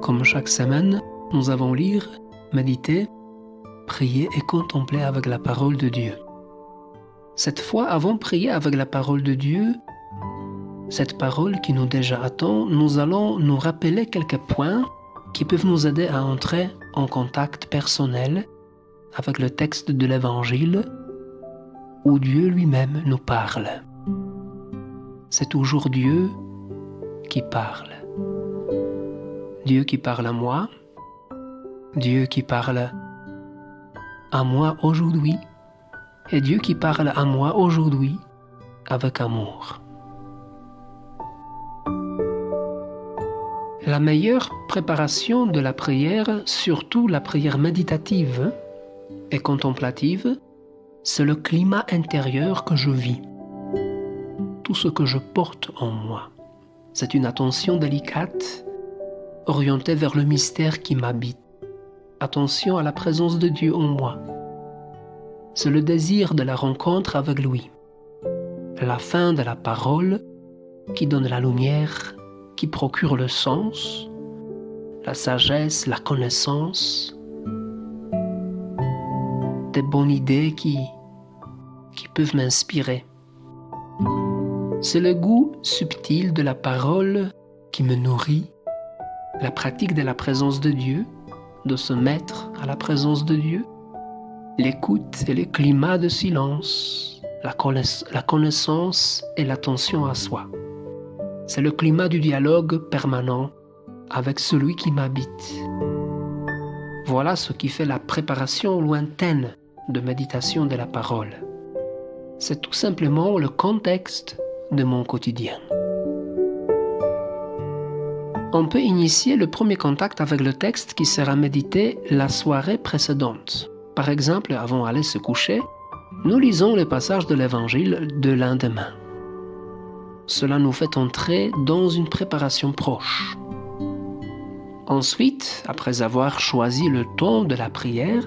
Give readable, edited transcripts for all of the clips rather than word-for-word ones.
Comme chaque semaine, nous allons lire, méditer, prier et contempler avec la parole de Dieu. Cette fois, avant de prier avec la parole de Dieu, cette parole qui nous déjà attend, nous allons nous rappeler quelques points qui peuvent nous aider à entrer en contact personnel avec le texte de l'Évangile où Dieu lui-même nous parle. C'est toujours Dieu qui parle. Dieu qui parle à moi, Dieu qui parle à moi aujourd'hui, et Dieu qui parle à moi aujourd'hui avec amour. La meilleure préparation de la prière, surtout la prière méditative et contemplative, c'est le climat intérieur que je vis. Tout ce que je porte en moi. C'est une attention délicate, orientée vers le mystère qui m'habite. Attention à la présence de Dieu en moi. C'est le désir de la rencontre avec lui. La fin de la parole qui donne la lumière, qui procure le sens, la sagesse, la connaissance, des bonnes idées qui peuvent m'inspirer. C'est le goût subtil de la parole qui me nourrit, la pratique de la présence de Dieu, de se mettre à la présence de Dieu, l'écoute et le climat de silence, la connaissance et l'attention à soi. C'est le climat du dialogue permanent avec celui qui m'habite. Voilà ce qui fait la préparation lointaine de méditation de la parole. C'est tout simplement le contexte de mon quotidien. On peut initier le premier contact avec le texte qui sera médité la soirée précédente. Par exemple, avant d'aller se coucher, nous lisons le passage de l'Évangile de lendemain. Cela nous fait entrer dans une préparation proche. Ensuite, après avoir choisi le temps de la prière,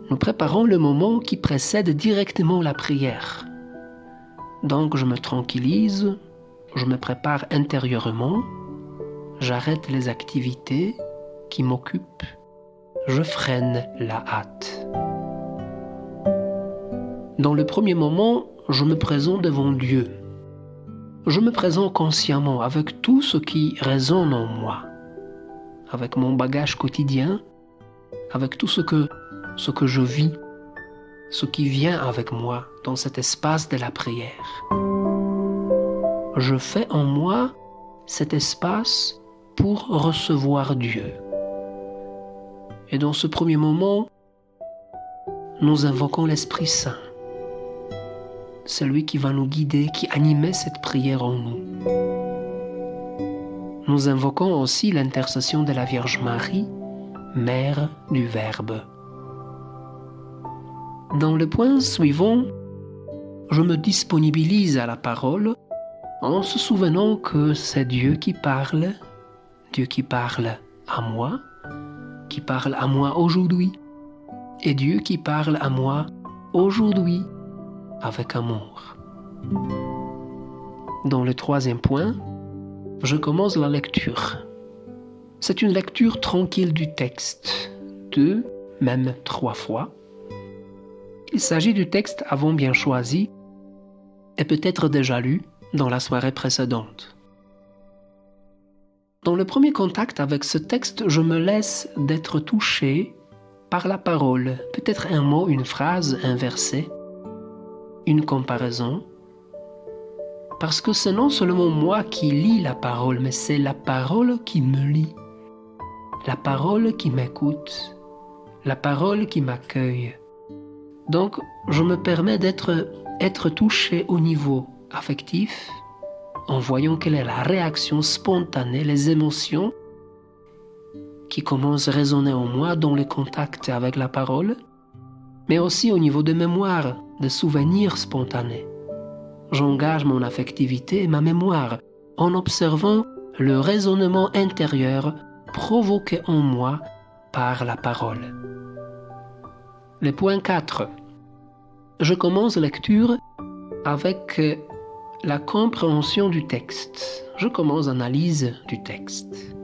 nous préparons le moment qui précède directement la prière. Donc je me tranquillise, je me prépare intérieurement, j'arrête les activités qui m'occupent, je freine la hâte. Dans le premier moment, je me présente devant Dieu. Je me présente consciemment avec tout ce qui résonne en moi, avec mon bagage quotidien, avec tout ce que je vis, ce qui vient avec moi dans cet espace de la prière. Je fais en moi cet espace pour recevoir Dieu. Et dans ce premier moment, nous invoquons l'Esprit Saint, celui qui va nous guider, qui animait cette prière en nous. Nous invoquons aussi l'intercession de la Vierge Marie, Mère du Verbe. Dans le point suivant, je me disponibilise à la parole en se souvenant que c'est Dieu qui parle à moi aujourd'hui, et Dieu qui parle à moi aujourd'hui avec amour. Dans le troisième point, je commence la lecture. C'est une lecture tranquille du texte, 2, même 3 fois. Il s'agit du texte avant bien choisi et peut-être déjà lu dans la soirée précédente. Dans le premier contact avec ce texte, je me laisse d'être touché par la parole, peut-être un mot, une phrase, un verset, une comparaison, parce que c'est non seulement moi qui lis la parole, mais c'est la parole qui me lit, la parole qui m'écoute, la parole qui m'accueille. Donc, je me permets d'être touché au niveau affectif, en voyant quelle est la réaction spontanée, les émotions qui commencent à résonner en moi dans le contact avec la parole, mais aussi au niveau de mémoire, de souvenirs spontanés. J'engage mon affectivité et ma mémoire en observant le raisonnement intérieur provoqué en moi par la parole. Le point 4. Je commence la lecture avec la compréhension du texte. Je commence l'analyse du texte.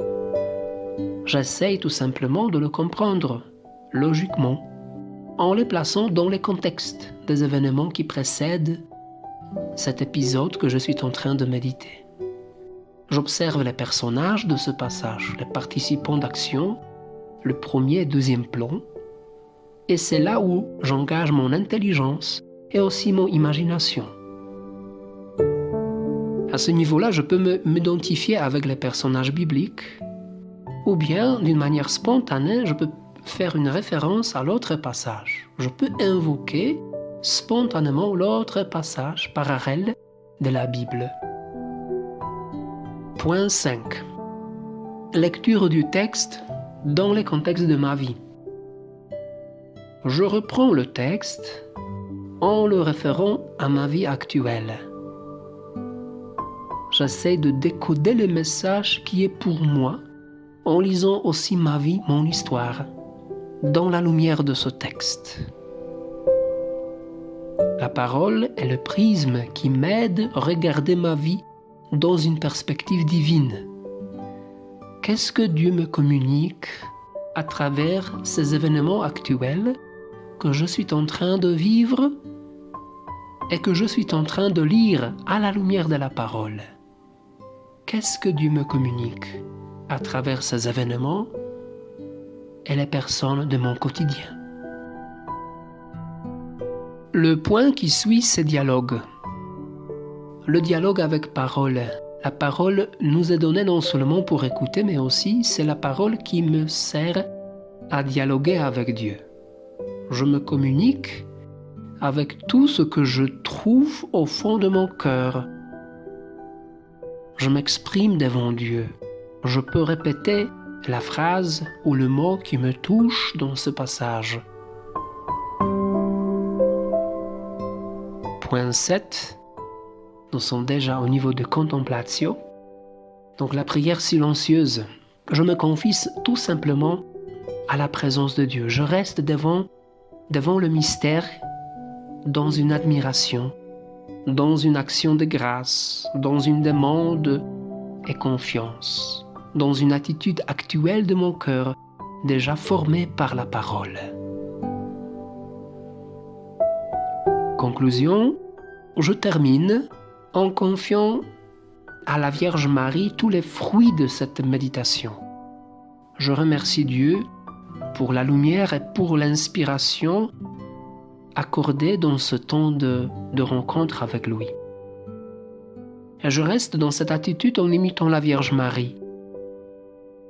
j'essaye tout simplement de le comprendre, logiquement, en les plaçant dans les contextes des événements qui précèdent cet épisode que je suis en train de méditer. J'observe les personnages de ce passage, les participants d'action, le premier et deuxième plan, et c'est là où j'engage mon intelligence et aussi mon imagination. À ce niveau-là, je peux m'identifier avec les personnages bibliques, ou bien, d'une manière spontanée, je peux faire une référence à l'autre passage. Je peux invoquer spontanément l'autre passage parallèle de la Bible. Point 5. Lecture du texte dans le contexte de ma vie. Je reprends le texte en le référant à ma vie actuelle. J'essaie de décoder le message qui est pour moi en lisant aussi ma vie, mon histoire, dans la lumière de ce texte. La parole est le prisme qui m'aide à regarder ma vie dans une perspective divine. Qu'est-ce que Dieu me communique à travers ces événements actuels que je suis en train de vivre et que je suis en train de lire à la lumière de la parole? Qu'est-ce que Dieu me communique à travers ces événements et les personnes de mon quotidien? Le point qui suit, c'est dialogue. Le dialogue avec parole. La parole nous est donnée non seulement pour écouter, mais aussi c'est la parole qui me sert à dialoguer avec Dieu. Je me communique avec tout ce que je trouve au fond de mon cœur. Je m'exprime devant Dieu. Je peux répéter la phrase ou le mot qui me touche dans ce passage. Point 7. Nous sommes déjà au niveau de contemplation. Donc la prière silencieuse. Je me confie tout simplement à la présence de Dieu. Je reste devant le mystère dans une admiration, dans une action de grâce, dans une demande et confiance, dans une attitude actuelle de mon cœur déjà formée par la parole. Conclusion, je termine en confiant à la Vierge Marie tous les fruits de cette méditation. Je remercie Dieu pour la lumière et pour l'inspiration accordée dans ce temps de rencontre avec lui. Et je reste dans cette attitude en imitant la Vierge Marie.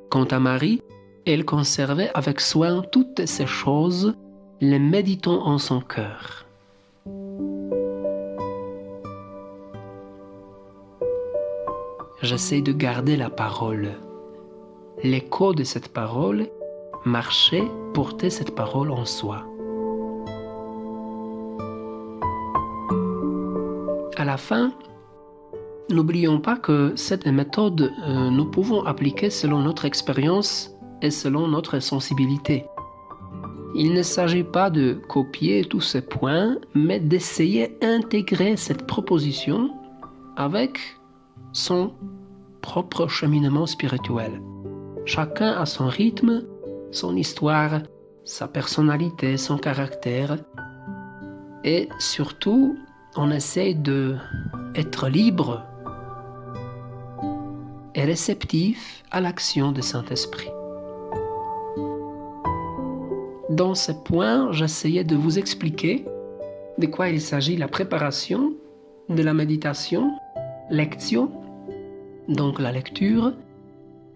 Quant à Marie, elle conservait avec soin toutes ces choses, les méditant en son cœur. J'essaie de garder la parole, l'écho de cette parole, marcher, porter cette parole en soi. À la fin, n'oublions pas que cette méthode, nous pouvons appliquer selon notre expérience et selon notre sensibilité. Il ne s'agit pas de copier tous ces points, mais d'essayer d'intégrer cette proposition avec son propre cheminement spirituel. Chacun a son rythme, son histoire, sa personnalité, son caractère. Et surtout, on essaie d'être libre et réceptif à l'action du Saint-Esprit. Dans ce point, j'essayais de vous expliquer de quoi il s'agit, la préparation de la méditation, lectio, donc la lecture,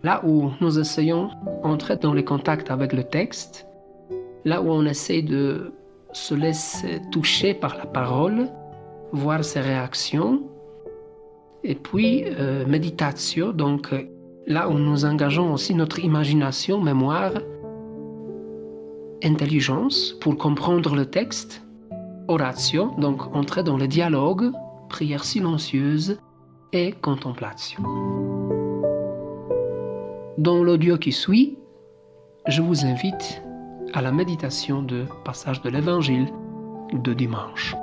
là où nous essayons d'entrer dans le contact avec le texte, là où on essaie de se laisser toucher par la parole, voir ses réactions, et puis méditatio, donc là où nous engageons aussi notre imagination, mémoire, intelligence pour comprendre le texte, oratio, donc entrer dans le dialogue, prière silencieuse et contemplation. Dans l'audio qui suit, je vous invite à la méditation de passage de l'Évangile de dimanche.